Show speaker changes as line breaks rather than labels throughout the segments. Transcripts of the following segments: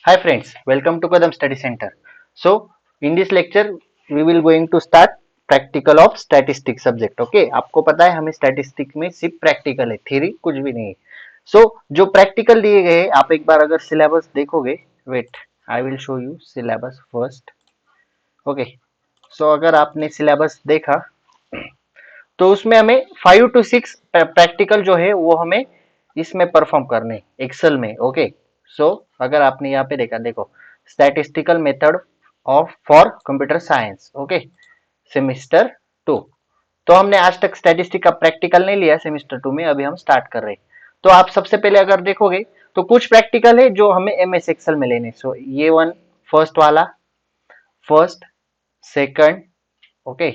Hi friends, welcome to Kadam Study Center. So in this lecture we will going to start practical of statistics subject. Okay, आपको पता है हमें statistics में सिर्फ practical है, theory कुछ भी नहीं है. So जो practical दिए गए हैं आप एक बार अगर syllabus देखोगे, wait, I will show you syllabus first. Okay, so अगर आपने syllabus देखा तो उसमें हमें 5 to 6 प्रैक्टिकल जो है वो हमें इसमें परफॉर्म करने एक्सेल में. ओके, सो अगर आपने यहाँ पे देखा, देखो statistical method of for computer science. Okay, semester 2. तो हमने आज तक स्टैटिस्टिक का प्रैक्टिकल नहीं लिया सेमिस्टर 2 में, अभी हम स्टार्ट कर रहे हैं. तो आप सबसे पहले अगर देखोगे तो कुछ प्रैक्टिकल है जो हमें एमएस एक्सेल में लेने. सो ये वन फर्स्ट वाला, first, second, okay,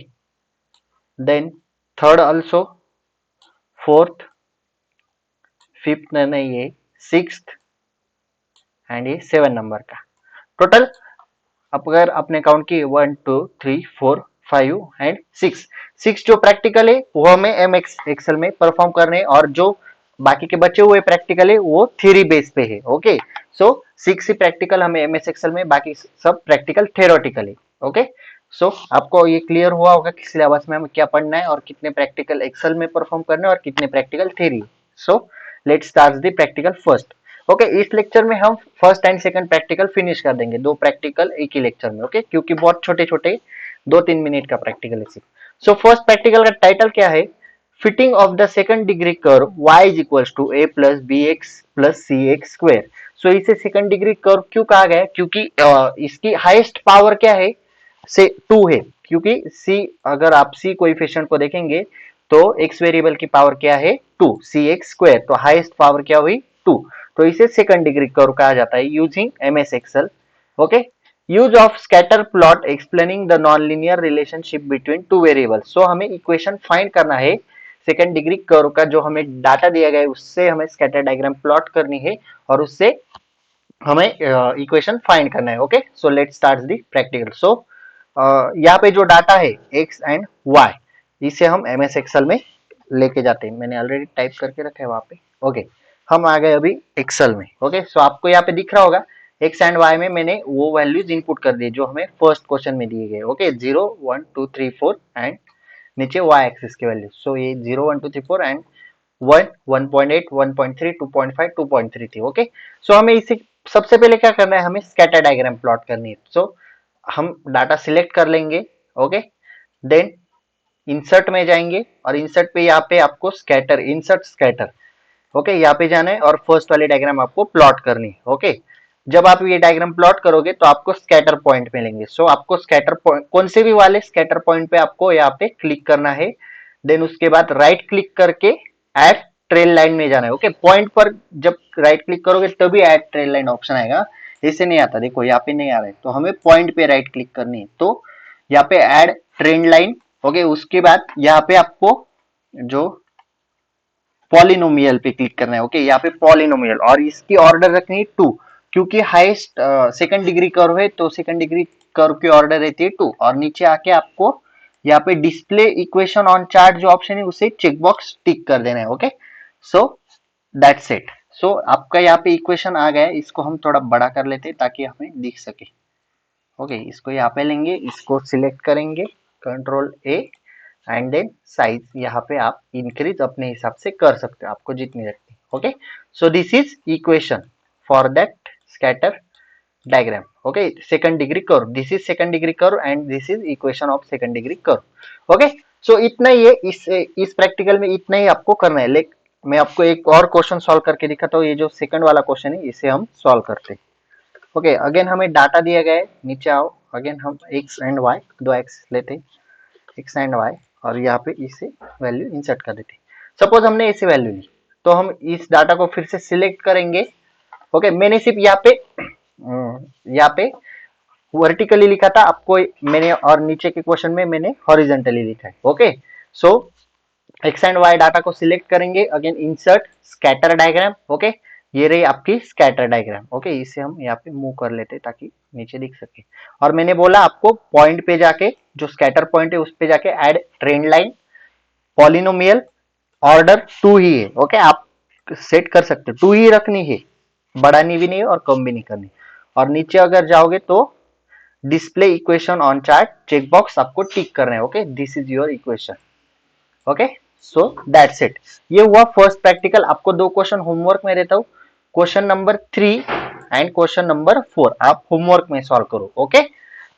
then third also, fourth, fifth नहीं, ये सिक्स्थ एंड ये 7 नंबर का टोटल. अगर आपने काउंट की 1 2 3 4 5 एंड 6, 6 जो प्रैक्टिकल है वो हमें एम एक्सेल में परफॉर्म करने, और जो बाकी के बचे हुए प्रैक्टिकल है वो थ्योरी बेस पे है. ओके, सो 6 ही प्रैक्टिकल हमें एमएस एक्सेल में, बाकी सब प्रैक्टिकल थ्योरेटिकल है. ओके, सो आपको ये क्लियर हुआ होगा कि सिलेबस में हमें क्या पढ़ना है और कितने प्रैक्टिकल एक्सेल में परफॉर्म करना है और कितने practical theory. So let's start the practical first. Okay, इस लेक्चर में हम first and second practical finish कर देंगे, 2 प्रैक्टिकल एक ही लेक्चर में. ओके, क्योंकि बहुत छोटे छोटे 2-3 मिनट का प्रैक्टिकल है सिर्फ. सो फर्स्ट प्रैक्टिकल का टाइटल क्या है? Fitting of the second degree curve y is equals to a plus B X plus C X square. So इसे सेकंड डिग्री कर्व क्यों कहा गया है? क्योंकि इसकी हाईएस्ट पावर क्या है? से 2 है. क्योंकि c, अगर आप c कोएफिशिएंट को देखेंगे तो x वेरिएबल की पावर क्या है? 2, सी एक्स स्क्वायर. तो हाईएस्ट पावर क्या हुई? 2. तो इसे सेकंड डिग्री कर्व कहा जाता है using MS Excel. Okay, use of scatter plot explaining the non linear relationship between two variables. So हमें इक्वेशन फाइंड करना है सेकंड डिग्री कर्व का, जो हमें डाटा दिया गया है उससे हमें स्कैटर डायग्राम प्लॉट करनी है और उससे हमें इक्वेशन फाइंड करना है. Okay, so let's start the practical. So यहाँ पे जो डाटा है एक्स एंड वाई, इसे हम एमएस एक्सेल में लेके जाते हैं. मैंने ऑलरेडी टाइप करके रखा है वहां पे. ओके, हम आ गए अभी एक्सेल में. ओके, सो आपको यहाँ पे दिख रहा होगा एक्स एंड वाई में मैंने वो वैल्यूज इनपुट कर दिए जो हमें फर्स्ट क्वेश्चन में दिए गए. ओके, 0 1 2 3 4 एंड नीचे वाई एक्सिस के वैल्यू. सो ये 0 1 2 3 4 एंड 1 1.8 1.3 2.5 2.3 थी. ओके, सो हमें इसे सबसे पहले क्या करना है? हमें स्कैटर डायग्राम प्लॉट करनी है. सो हम डाटा सिलेक्ट कर लेंगे. ओके, देन इंसर्ट में जाएंगे और इंसर्ट पे यहाँ पे आपको स्कैटर, इंसर्ट स्कैटर, ओके, यहाँ पे जाना है और फर्स्ट वाली डायग्राम आपको प्लॉट करनी है. ओके, जब आप ये डायग्राम प्लॉट करोगे तो आपको स्कैटर पॉइंट मिलेंगे. सो आपको स्कैटर पॉइंट, कौन से भी वाले स्कैटर पॉइंट पे आपको यहाँ पे क्लिक करना है. देन उसके बाद राइट क्लिक करके ऐड ट्रेल लाइन में जाना है. ओके, पॉइंट पर जब राइट क्लिक करोगे तभी ऐड ट्रेल लाइन ऑप्शन आएगा, ऐसे नहीं आता. देखो यहाँ पे नहीं आ रहा है, तो हमें पॉइंट पे राइट क्लिक करनी है. तो यहाँ पे ऐड ट्रेंड लाइन. ओके, उसके बाद यहाँ पे आपको जो पॉलिनोमियल पे क्लिक करना है. ओके, यहाँ पे पॉलिनोमियल, और इसकी ऑर्डर रखनी है 2, क्योंकि हाईएस्ट सेकंड डिग्री कर्व है तो सेकंड डिग्री कर्व की ऑर्डर रहती है 2. और नीचे आके आपको यहाँ पे डिस्प्ले इक्वेशन ऑन चार्ट जो ऑप्शन है उसे चेकबॉक्स टिक कर देना है. Okay, so that's it. So आपका यहाँ पे इक्वेशन आ गया है. इसको हम थोड़ा बड़ा कर लेते हैं ताकि हमें दिख सके. ओके, इसको यहाँ पे लेंगे, इसको सिलेक्ट करेंगे, control A, and then size यहाँ पे आप इंक्रीज अपने हिसाब से कर सकते हो, आपको जितनी रखनी. Okay, so this is equation for that scatter diagram. Okay, second degree curve, this is second degree curve and this is equation of second degree curve. Okay, so इतना ही है इस प्रैक्टिकल में, इतना ही आपको करना है. लेकिन मैं आपको एक और क्वेश्चन सॉल्व करके दिखाता हूँ. ये जो सेकंड वाला क्वेश्चन है इसे हम सॉल्व करते हैं. ओके, अगेन हमें डाटा दिया गया है, नीचे आओ. अगेन हम एक्स एंड वाई, 2 एक्स लेते हैं, एक्स एंड वाई, और यहाँ पे इसे वैल्यू इंसर्ट कर देते हैं. सपोज हमने ऐसे वैल्यू ली तो हम इस डाटा को फिर से सिलेक्ट करेंगे. ओके, मैंने सिर्फ यहाँ पे वर्टिकली लिखा था आपको मैंने, और नीचे के क्वेश्चन में मैंने हॉरिजॉन्टली लिखा है. Okay, so X and Y data को सिलेक्ट करेंगे, again insert scatter diagram. Okay, ये रही आपकी स्कैटर डायग्राम. ओके, इसे हम यहाँ पे मूव कर लेते ताकि नीचे दिख सके. और मैंने बोला आपको पॉइंट पे जाके, जो स्कैटर पॉइंट है उस पे जाके add trend line, polynomial, order 2 ही है. ओके, आप सेट कर सकते हो, 2 ही रखनी है, बढ़ानी भी नहीं और कम भी नहीं करनी. और नीचे अगर जाओगे तो display equation on chart check box आपको टिक करना है। Okay, this is your equation. Okay, so that's it. ये हुआ फर्स्ट प्रैक्टिकल। आपको दो क्वेश्चन होमवर्क में रहता हूँ, question number 3 and question number 4 आप होमवर्क में सॉल्व करो। Okay,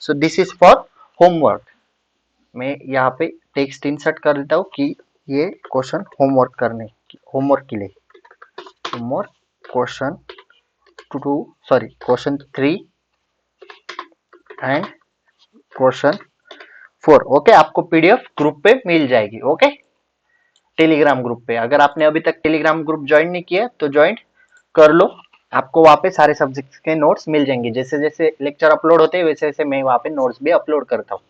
so this is for homework. मैं यहाँ पे टेक्स्ट इंसर्ट कर देता हूँ कि ये क्वेश्चन होमवर्क होमवर्क के लिए। Homework question 2 sorry question 3 and question 4। Okay, आपको पीडीएफ ग्रुप पे मिल जाएगी। ओके, टेलीग्राम ग्रुप पे। अगर आपने अभी तक टेलीग्राम ग्रुप ज्वाइन नहीं किया तो ज्वाइन कर लो, आपको वहाँ पे सारे सब्जेक्ट्स के नोट्स मिल जाएंगे। जैसे जैसे लेक्चर अपलोड होते हैं वैसे वैसे मैं वहाँ पे नोट्स भी अपलोड करता हूँ।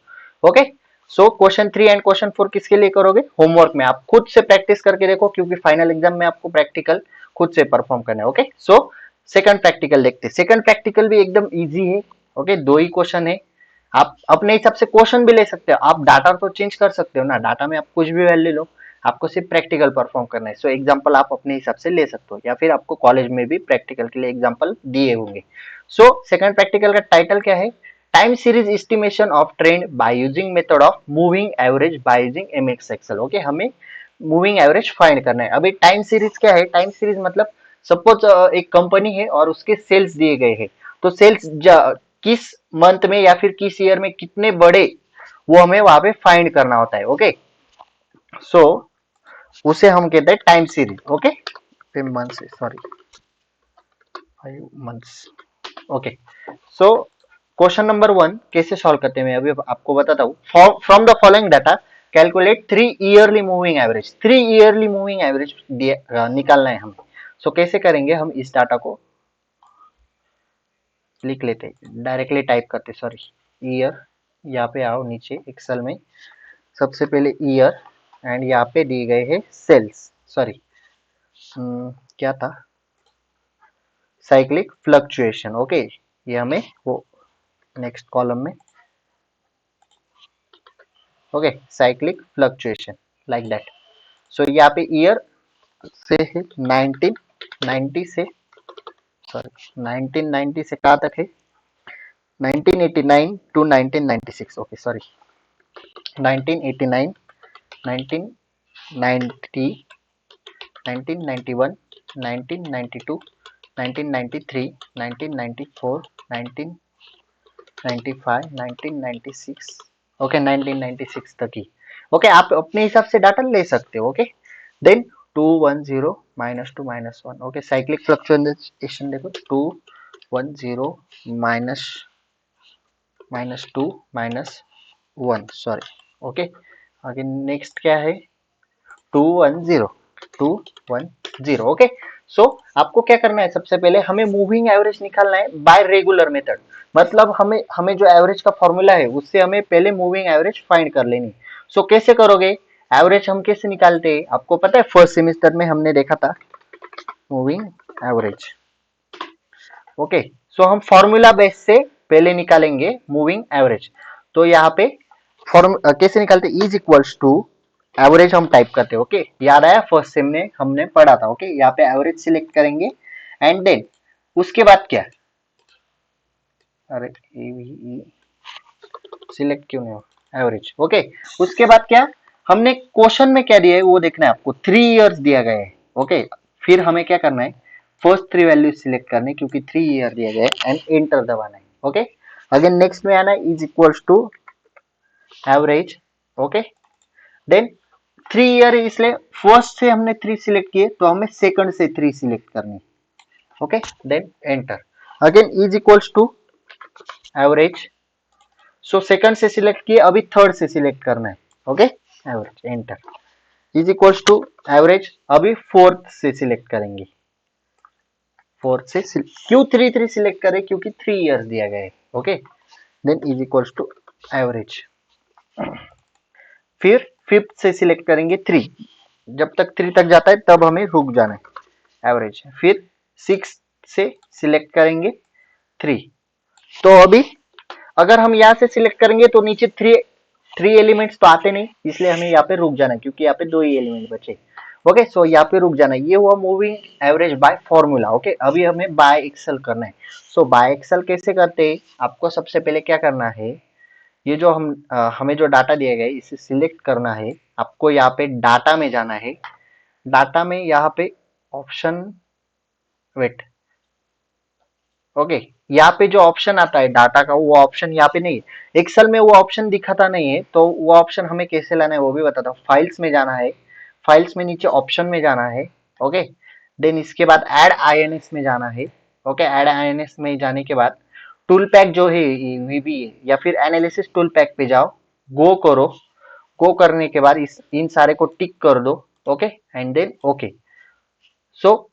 Okay, so question 3 and question 4 किसके लिए करोगे? होमवर्क में। आप खुद से प्रैक्टिस करके देखो, क्योंकि फाइनल एग्जाम में आपको प्रैक्टिकल खुद से परफॉर्म करना है। ओके, सो सेकंड प्रैक्टिकल देखते हैं। सेकंड प्रैक्टिकल भी एकदम इजी है। ओके, दो ही क्वेश्चन है। आप अपने हिसाब से क्वेश्चन भी ले सकते हो, आप डाटा तो चेंज कर सकते हो ना, डाटा में आप कुछ भी वैल्यू लो, आपको सिर्फ प्रैक्टिकल परफॉर्म करना है। सो एग्जांपल आप अपने हिसाब से ले सकते हो, या फिर आपको कॉलेज में भी प्रैक्टिकल के लिए एग्जांपल दिए होंगे। सो सेकंड प्रैक्टिकल का टाइटल क्या है? Time series estimation of trend by using method of moving average by using MX Excel. Okay, हमें मूविंग एवरेज फाइंड करना है। अभी टाइम सीरीज क्या है? टाइम सीरीज मतलब सपोज एक कंपनी है और उसके सेल्स दिए गए हैं, तो सेल्स किस मंथ में या फिर किस ईयर में कितने बड़े, वो हमें वहां पे फाइंड करना होता है। ओके, सो उसे हम कहते हैं टाइम सीरीज। ओके, मंथ से sorry 5 months. Okay, so question number 1 कैसे सॉल्व करते हैं मैं अभी आपको बताता हूँ। From the following data calculate 3 yearly moving average. 3 yearly moving average निकालना है हमें। सो कैसे करेंगे? हम इस डाटा को लिख लेते हैं, डायरेक्टली टाइप करते, सॉरी ईयर। यहाँ पे आओ नीचे एक्सेल में, सबसे पहले ईयर एंड यहाँ पे दिए गए हैं सेल्स, सॉरी क्या था, साइक्लिक फ्लक्चुएशन। ओके, ये हमें वो नेक्स्ट कॉलम में, okay, cyclic fluctuation like that. So यहाँ पे ईयर से है 1990 से, सॉरी 1990 से कहाँ तक है? 1989 टू 1996। Okay sorry 1989, 1990, 1991, 1992, 1993, 1994, 1995, 1996। ओके, 1996 तक ही। ओके, आप अपने हिसाब से डाटा ले सकते हो। Okay, then 210 -2 -1। Okay, cyclic fluctuation देखो, 210 -2 -1, सॉरी। ओके, आगे नेक्स्ट क्या है? 210 210। ओके, सो आपको क्या करना है? सबसे पहले हमें मूविंग एवरेज निकालना है बाय रेगुलर मेथड। मतलब हमें हमें जो एवरेज का फॉर्मूला है उससे हमें पहले मूविंग एवरेज फाइंड कर लेनी। सो कैसे करोगे? एवरेज हम कैसे निकालते हैं आपको पता है? फर्स्ट सेमेस्टर में हमने देखा था मूविंग एवरेज। ओके, सो हम फॉर्मूला बेस से पहले निकालेंगे मूविंग एवरेज। तो यहाँ पे फॉर्म कैसे निकालते? इज इक्वल्स टू एवरेज हम टाइप करते हैं। ओके, याद आया? फर्स्ट सेम में हमने पढ़ा था। ओके, यहाँ पे एवरेज सिलेक्ट करेंगे एंड देन उसके बाद क्या? अरे सिलेक्ट क्यों नहीं हो? एवरेज। ओके, उसके बाद क्या? हमने क्वेश्चन में क्या दिया है वो देखना है आपको। 3 इयर्स दिया गया है। ओके, फिर हमें क्या करना है? फर्स्ट 3 वैल्यू सिलेक्ट करने, क्योंकि 3 ईयर दिया गया है, एंड एंटर दबाना है। ओके, अगेन नेक्स्ट में आना है, is equals to average. Okay, then 3 year, इसलिए फर्स्ट से हमने 3 सिलेक्ट किए तो हमें सेकंड से 3 सिलेक्ट करनी। Okay, then enter. Again is equals to average. So second से सिलेक्ट किए, अभी थर्ड से सिलेक्ट करना है। Okay, average, enter. Is equals to average, अभी फोर्थ से सिलेक्ट करेंगे। फोर्थ से क्यों 3 सिलेक्ट करें? क्योंकि 3 इयर्स दिया गया है। Okay, then is equals to average. फिर फिफ्थ से सिलेक्ट करेंगे 3, जब तक 3 तक जाता है तब हमें रुक जाना है, एवरेज। फिर 6 से सिलेक्ट करेंगे 3। तो अभी अगर हम यहाँ से सिलेक्ट करेंगे तो नीचे 3 एलिमेंट्स तो आते नहीं, इसलिए हमें यहाँ पे रुक जाना है, क्योंकि यहाँ पे 2 ही एलिमेंट बचे। ओके, सो यहाँ पे रुक जाना है। ये हुआ moving average by formula. Okay, अभी हमें बाय एक्सेल करना है। सो बाय एक्सेल कैसे करते हैं, आपको सबसे पहले क्या करना है, ये जो हमें जो डाटा दिया गया है इसे सिलेक्ट करना है। आपको यहाँ पे डाटा में जाना है। डाटा में यहाँ पे ऑप्शन, वेट, ओके, यहाँ पे जो ऑप्शन आता है डाटा का, वो ऑप्शन यहाँ पे नहीं है। एक्सेल में वो ऑप्शन दिखाता नहीं है, तो वो ऑप्शन हमें कैसे लाना है वो भी बताता हूँ। फाइल्स में जाना है, फाइल्स में नीचे ऑप्शन में जाना है। ओके, देन इसके बाद ऐड आईएनएस में जाना है। ओके, ऐड आईएनएस में जाने के बाद टूल पैक जो है वीबी या फिर एनालिसिस टूल पैक पे जाओ, गो करो। गो करने के बाद इस इन सारे को टिक कर दो। Okay, and then okay. So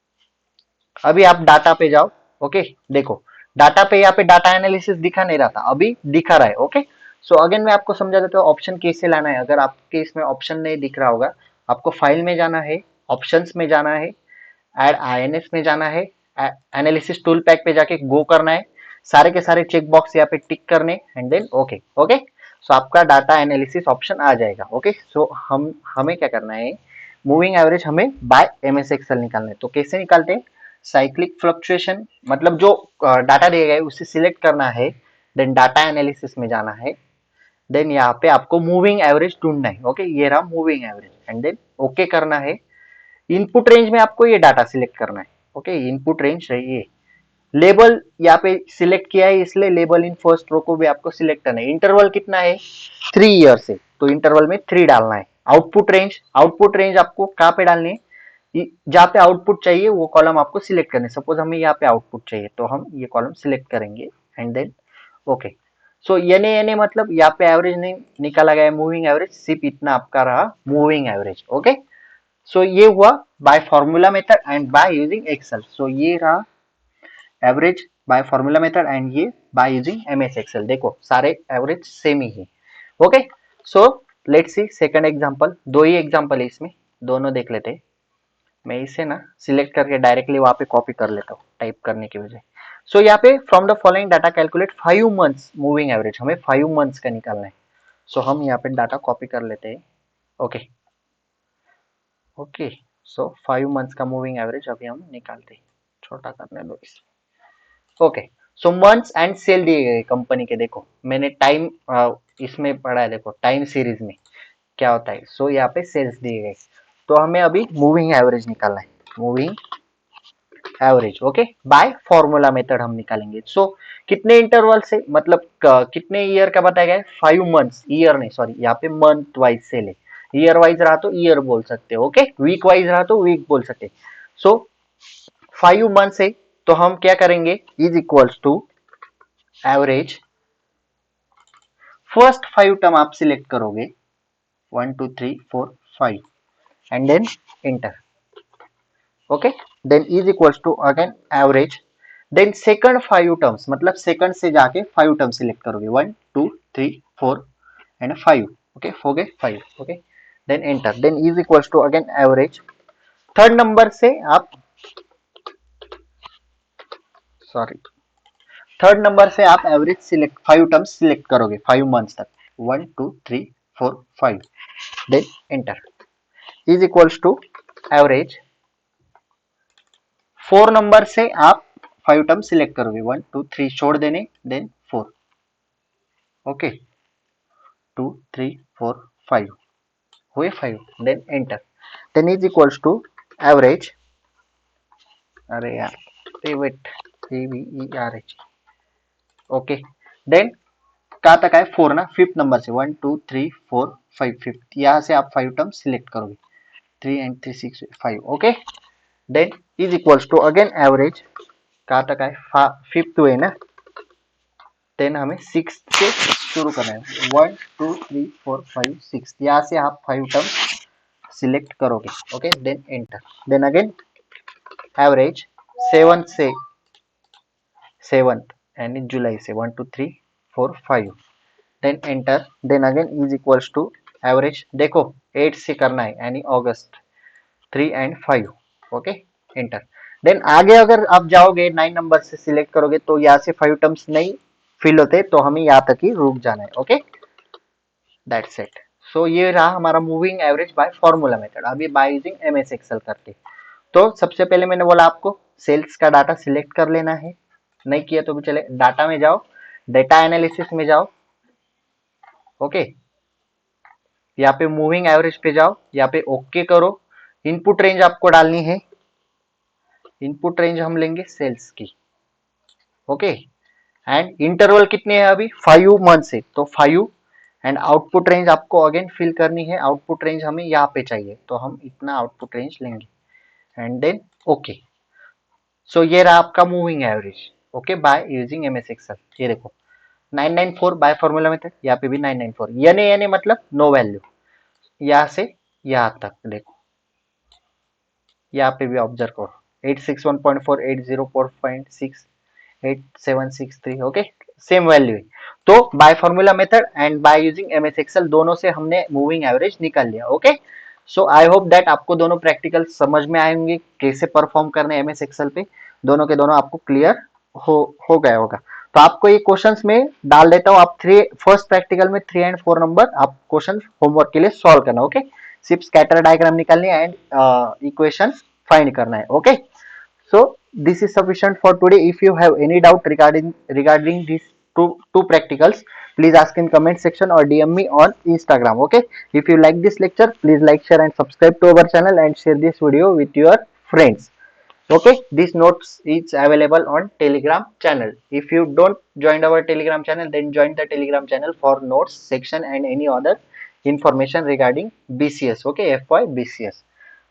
अभी आप डाटा पे जाओ। ओके, देखो डाटा पे यहाँ पे डाटा एनालिसिस दिखा नहीं रहा था, अभी दिखा रहा है। ओके, सो अगेन मैं आपको समझा देता हूँ ऑप्शन कैसे लाना है। अगर आपके इसमें ऑप्शन नहीं दिख रहा होगा, आपको फाइल में जाना है, ऑप्शंस में जाना है, ऐड आईएनएस में जाना है, एनालिसिस टूल पैक पे जाके गो करना है, सारे के सारे चेक बॉक्स यहाँ पे टिक करने, एंड देन ओके। ओके, सो आपका डाटा एनालिसिस ऑप्शन आ जाएगा। ओके, सो हमें क्या करना है, मूविंग एवरेज हमें बाय एमएस एक्सेल निकालना है। तो कैसे निकालते हैं, साइक्लिक फ्लक्चुएशन, मतलब जो डाटा दिया गया है उसे सिलेक्ट करना है, देन डाटा एनालिसिस में जाना है, देन यहाँ पे आपको मूविंग एवरेज ढूंढना है। ओके, ये रहा moving average, and then okay करना है। इनपुट रेंज में आपको ये डाटा सिलेक्ट करना है। ओके, इनपुट रेंज ये लेबल यहाँ पे सिलेक्ट किया है, इसलिए लेबल इन फर्स्ट रो को भी आपको सिलेक्ट करना है। इंटरवल कितना है, 3 ईयर से, तो इंटरवल में 3 डालना है। आउटपुट रेंज आपको कहाँ पे डालनी है, जहाँ पे आउटपुट चाहिए वो कॉलम आपको सिलेक्ट करने। सपोज हमें यहाँ पे आउटपुट चाहिए तो हम ये कॉलम सिलेक्ट करेंगे, एंड देन ओके। सो एने मतलब यहाँ पे एवरेज नहीं निकाला गया है, मूविंग एवरेज, सिर्फ इतना आपका रहा मूविंग एवरेज। ओके, सो ये हुआ by formula method and by using Excel. सो ये रहा average by formula method and ये बाय यूजिंग एमएस एक्सेल। देखो सारे एवरेज सेम ही है। Okay, so let's see second example. दो ही एग्जांपल है इसमें, दोनों देख लेते हैं। मैं इसे ना सिलेक्ट करके डायरेक्टली वहां पे कॉपी कर लेता हूँ टाइप करने की वजह। सो यहाँ पे from the following data calculate 5 months moving average, हमें 5 मंथ्स का निकालना है। सो हम यहाँ पे डाटा कॉपी कर लेते हैं। ओके, ओके, सो 5 मंथ्स का मूविंग एवरेज अभी हम निकालते हैं, छोटा करने दो इसे। Okay, so months and sale दिए गए कंपनी के। देखो मैंने टाइम इसमें पढ़ा है, देखो टाइम सीरीज में क्या होता है। सो यहाँ पे सेल्स दिए गए, तो हमें अभी मूविंग एवरेज निकालना है। Moving average, okay, bye formula method हम निकालेंगे। सो कितने इंटरवल से, मतलब कितने ईयर का बताया गया है, 5 मंथ्स, ईयर नहीं सॉरी, यहाँ पे मंथ वाइज सेल है। ईयर वाइज रहा तो ईयर बोल सकते हो। ओके, वीक वाइज रहा तो वीक बोल सकते। सो 5 मंथ्स है, तो हम क्या करेंगे, is equals to average, first 5 term आप सिलेक्ट करोगे, 1 2 3 4 5, and then enter. Okay, then is equals to again average, then second 5 terms, मतलब सेकंड से जाके 5 टर्म सिलेक्ट करोगे, 1 2 3 4 एंड 5। ओके, हो गए 5। Okay, then enter, then is equals to again average, third number से आप, सॉरी, थर्ड नंबर से आप एवरेज सिलेक्ट 5 टर्म्स सिलेक्ट करोगे 5 मंथ्स तक, 1 2 3 4 5, then enter, is equals to average, 4 number से आप 5 टर्म सिलेक्ट करोगे, 1 2 3 छोड़ देने, देन 4। ओके, 2 3 4 5 हुए 5, then enter, then is equals to average, अरे यार वेट, एवरेज। ओके, देन कहाँ तक आए, 4 ना, फिफ्थ नंबर से 1 2 3 4 5, फिफ्थ, यहाँ से आप 5 टर्म सिलेक्ट करोगे, 3 and 3 6 5। Okay, then is equals to again average, कहाँ तक आए, फिफ्थ हुए ना, देन हमें सिक्स से शुरू करना है, 1 2 3 4 5 6, यहाँ से आप 5 टर्म सिलेक्ट करोगे। Okay, then enter, then again average, seventh यानी जुलाई से, 1 2 3 4 5, then enter, then again is equals to average, देखो 8 से करना है यानी अगस्त, 3 and 5। ओके, एंटर, देन आगे अगर आप जाओगे 9 नंबर से सिलेक्ट करोगे तो यहाँ से 5 टर्म्स नहीं फिल होते, तो हमें यहाँ तक ही रुक जाना है। Okay, that's it. सो ये रहा हमारा moving average by formula method, अभी बाय यूजिंग एमएस एक्सेल करके। तो सबसे पहले मैंने बोला आपको सेल्स का डाटा सिलेक्ट कर लेना है, नहीं किया तो भी चले, डाटा में जाओ, डेटा एनालिसिस में जाओ, ओके, यहाँ पे मूविंग एवरेज पे जाओ, यहाँ पे ओके करो, इनपुट रेंज आपको डालनी है, इनपुट रेंज हम लेंगे सेल्स की, ओके, एंड इंटरवल कितने हैं अभी 5 मंथ से, तो 5, एंड आउटपुट रेंज आपको अगेन फिल करनी है, आउटपुट रेंज हमें यहाँ पे चाहिए तो हम इतना आउटपुट रेंज लेंगे, एंड देन ओके। सो ये रहा आपका moving average, okay, by using MS Excel. ये देखो 994 बाय फॉर्मूला मेथड, यहाँ पे भी 994, यानी यानी मतलब नो वैल्यू, यहाँ से यहाँ तक देखो, यहाँ पे भी ऑब्जर्व करो 861.4, 804.6, 8763, ओके, सेम वैल्यू है। तो by formula method and by using MS Excel दोनों से हमने मूविंग एवरेज निकाल लिया, okay. So I hope that आपको दोनों प्रैक्टिकल समझ में आएंगे, कैसे परफॉर्म करने एमएस एक्सेल पे, दोनों के दोनों आपको क्लियर हो गया होगा। तो आपको ये क्वेश्चंस में डाल देता हूँ, आप फर्स्ट प्रैक्टिकल में 3 एंड 4 नंबर आप क्वेश्चन होमवर्क के लिए सॉल्व करना, ओके। सिर्फ स्कैटर डायग्राम निकालनी है एंड इक्वेशन फाइंड करना है, okay. So this is sufficient for today. If you have any doubt regarding these two practicals, please ask in comment section or DM me on Instagram. Okay. If you like this lecture, please like, share, and subscribe to our channel and share this video with your friends. Okay. This notes is available on Telegram channel. If you don't join our Telegram channel, then join the Telegram channel for notes section and any other information regarding BCS. Okay, FY BCS.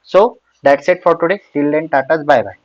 So that's it for today. Till then, tatas, bye bye.